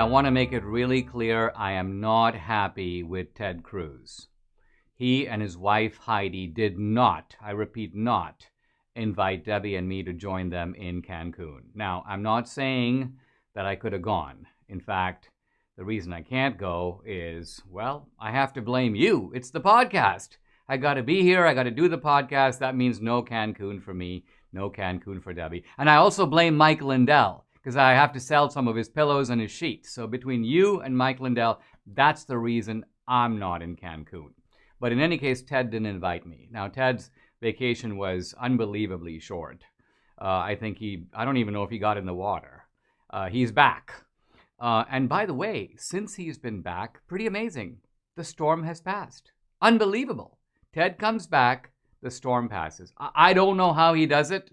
I want to make it really clear, I am not happy with Ted Cruz. He and his wife Heidi did not, I repeat not, invite Debbie and me to join them in Cancun. Now, I'm not saying that I could have gone. In fact, the reason I can't go is, well, I have to blame you. It's the podcast. I got to be here. I got to do the podcast. That means no Cancun for me, no Cancun for Debbie. And I also blame Mike Lindell, because I have to sell some of his pillows and his sheets. So between you and Mike Lindell, that's the reason I'm not in Cancun. But in any case, Ted didn't invite me. Now, Ted's vacation was unbelievably short. I don't even know if he got in the water. He's back. And by the way, since he's been back, pretty amazing. The storm has passed. Unbelievable. Ted comes back, the storm passes. I don't know how he does it,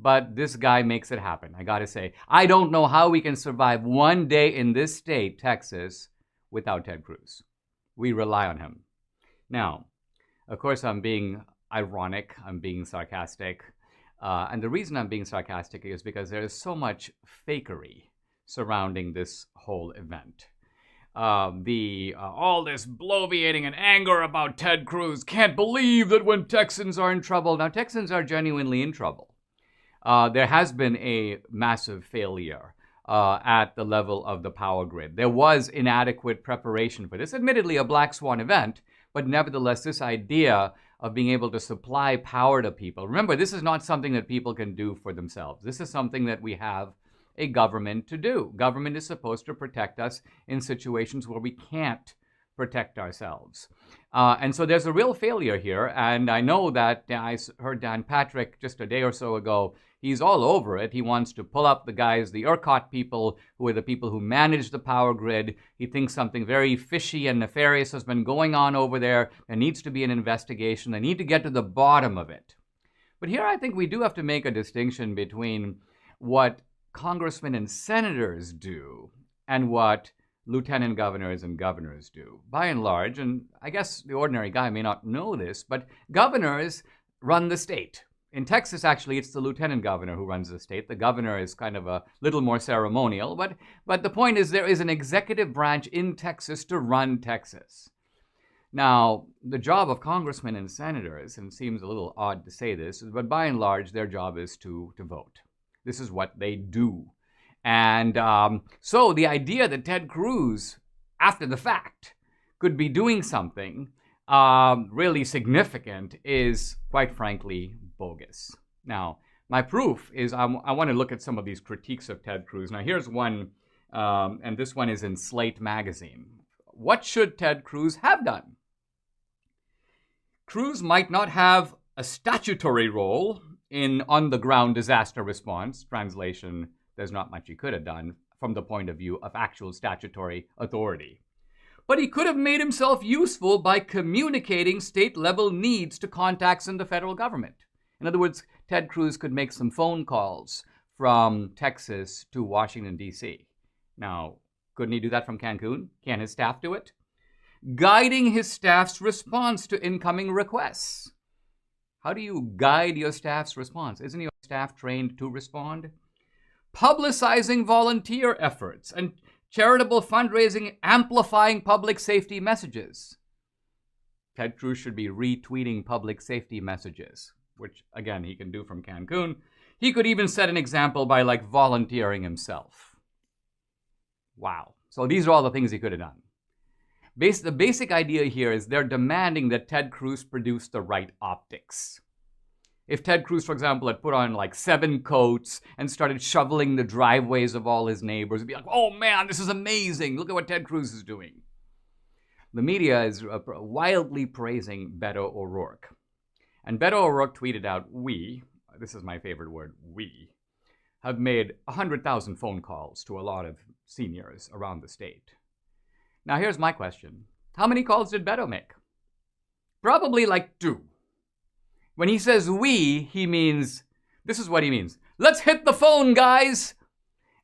but this guy makes it happen, I gotta say. I don't know how we can survive one day in this state, Texas, without Ted Cruz. We rely on him. Now, of course, I'm being ironic, I'm being sarcastic. And the reason I'm being sarcastic is because there is so much fakery surrounding this whole event. All this bloviating and anger about Ted Cruz. Can't believe that when Texans are in trouble. Now, Texans are genuinely in trouble. There has been a massive failure at the level of the power grid. There was inadequate preparation for this. Admittedly, a black swan event, but nevertheless, this idea of being able to supply power to people. Remember, this is not something that people can do for themselves. This is something that we have a government to do. Government is supposed to protect us in situations where we can't protect ourselves. And so there's a real failure here. And I know that I heard Dan Patrick just a day or so ago. He's all over it. He wants to pull up the guys, the ERCOT people, who are the people who manage the power grid. He thinks something very fishy and nefarious has been going on over there. There needs to be an investigation. They need to get to the bottom of it. But here I think we do have to make a distinction between what congressmen and senators do and what lieutenant governors and governors do. By and large, and I guess the ordinary guy may not know this, but governors run the state. In Texas, actually, it's the lieutenant governor who runs the state. The governor is kind of a little more ceremonial, but the point is there is an executive branch in Texas to run Texas. Now, the job of congressmen and senators, and it seems a little odd to say this, but by and large, their job is to vote. This is what they do. And so the idea that Ted Cruz, after the fact, could be doing something really significant is, quite frankly, bogus. Now, my proof is I want to look at some of these critiques of Ted Cruz. Now, here's one, and this one is in Slate magazine. What should Ted Cruz have done? Cruz might not have a statutory role in on-the-ground disaster response. Translation, there's not much he could have done from the point of view of actual statutory authority. But he could have made himself useful by communicating state-level needs to contacts in the federal government. In other words, Ted Cruz could make some phone calls from Texas to Washington, D.C. Now, couldn't he do that from Cancun? Can his staff do it? Guiding his staff's response to incoming requests. How do you guide your staff's response? Isn't your staff trained to respond? Publicizing volunteer efforts and charitable fundraising, amplifying public safety messages. Ted Cruz should be retweeting public safety messages, which, again, he can do from Cancun. He could even set an example by, volunteering himself. Wow. So these are all the things he could have done. The basic idea here is they're demanding that Ted Cruz produce the right optics. If Ted Cruz, for example, had put on 7 coats and started shoveling the driveways of all his neighbors, it'd be like, oh man, this is amazing. Look at what Ted Cruz is doing. The media is wildly praising Beto O'Rourke. And Beto O'Rourke tweeted out, this is my favorite word, we, have made 100,000 phone calls to a lot of seniors around the state. Now, here's my question. How many calls did Beto make? Probably 2. When he says we, this is what he means. Let's hit the phone, guys.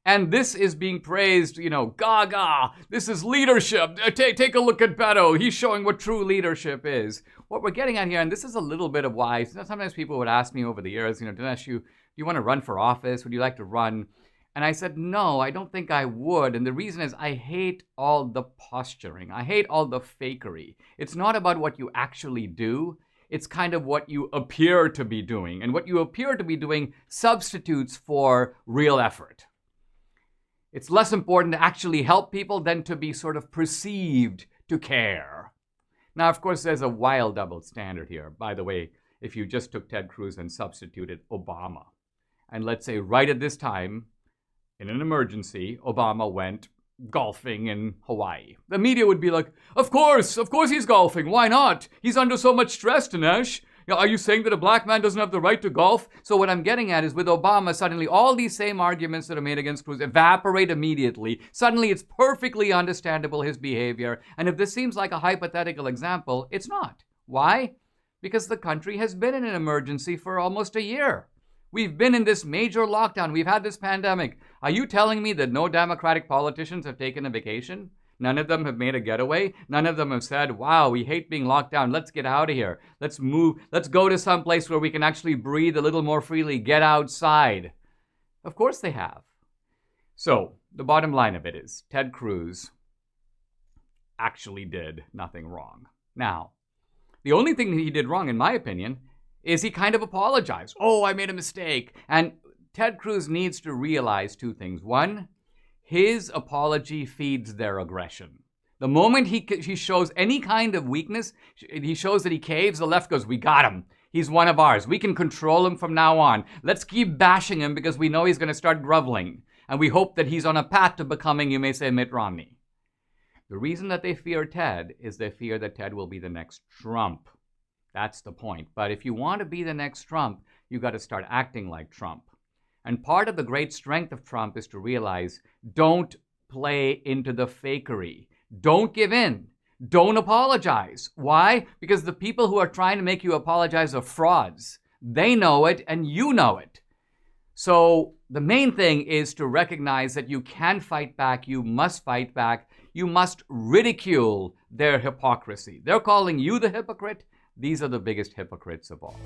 And this is being praised, gaga. This is leadership. Take a look at Beto. He's showing what true leadership is. What we're getting at here, and this is a little bit of why, sometimes people would ask me over the years, Dinesh, do you want to run for office? Would you like to run? And I said, no, I don't think I would. And the reason is I hate all the posturing. I hate all the fakery. It's not about what you actually do. It's kind of what you appear to be doing. And what you appear to be doing substitutes for real effort. It's less important to actually help people than to be sort of perceived to care. Now, of course, there's a wild double standard here. By the way, if you just took Ted Cruz and substituted Obama, and let's say right at this time, in an emergency, Obama went golfing in Hawaii. The media would be like, of course he's golfing. Why not? He's under so much stress, Dinesh. Are you saying that a black man doesn't have the right to golf? So what I'm getting at is with Obama, suddenly all these same arguments that are made against Cruz evaporate immediately. Suddenly it's perfectly understandable, his behavior. And if this seems like a hypothetical example, it's not. Why? Because the country has been in an emergency for almost a year. We've been in this major lockdown. We've had this pandemic. Are you telling me that no Democratic politicians have taken a vacation? None of them have made a getaway? None of them have said, wow, we hate being locked down. Let's get out of here. Let's move. Let's go to some place where we can actually breathe a little more freely. Get outside. Of course they have. So the bottom line of it is Ted Cruz actually did nothing wrong. Now, the only thing that he did wrong, in my opinion, is he kind of apologized. Oh, I made a mistake. And Ted Cruz needs to realize two things. One, his apology feeds their aggression. The moment he shows any kind of weakness, he shows that he caves, the left goes, we got him. He's one of ours. We can control him from now on. Let's keep bashing him because we know he's going to start groveling. And we hope that he's on a path to becoming, you may say, Mitt Romney. The reason that they fear Ted is they fear that Ted will be the next Trump. That's the point. But if you want to be the next Trump, you got to start acting like Trump. And part of the great strength of Trump is to realize, don't play into the fakery. Don't give in. Don't apologize. Why? Because the people who are trying to make you apologize are frauds. They know it and you know it. So the main thing is to recognize that you can fight back. You must fight back. You must ridicule their hypocrisy. They're calling you the hypocrite. These are the biggest hypocrites of all.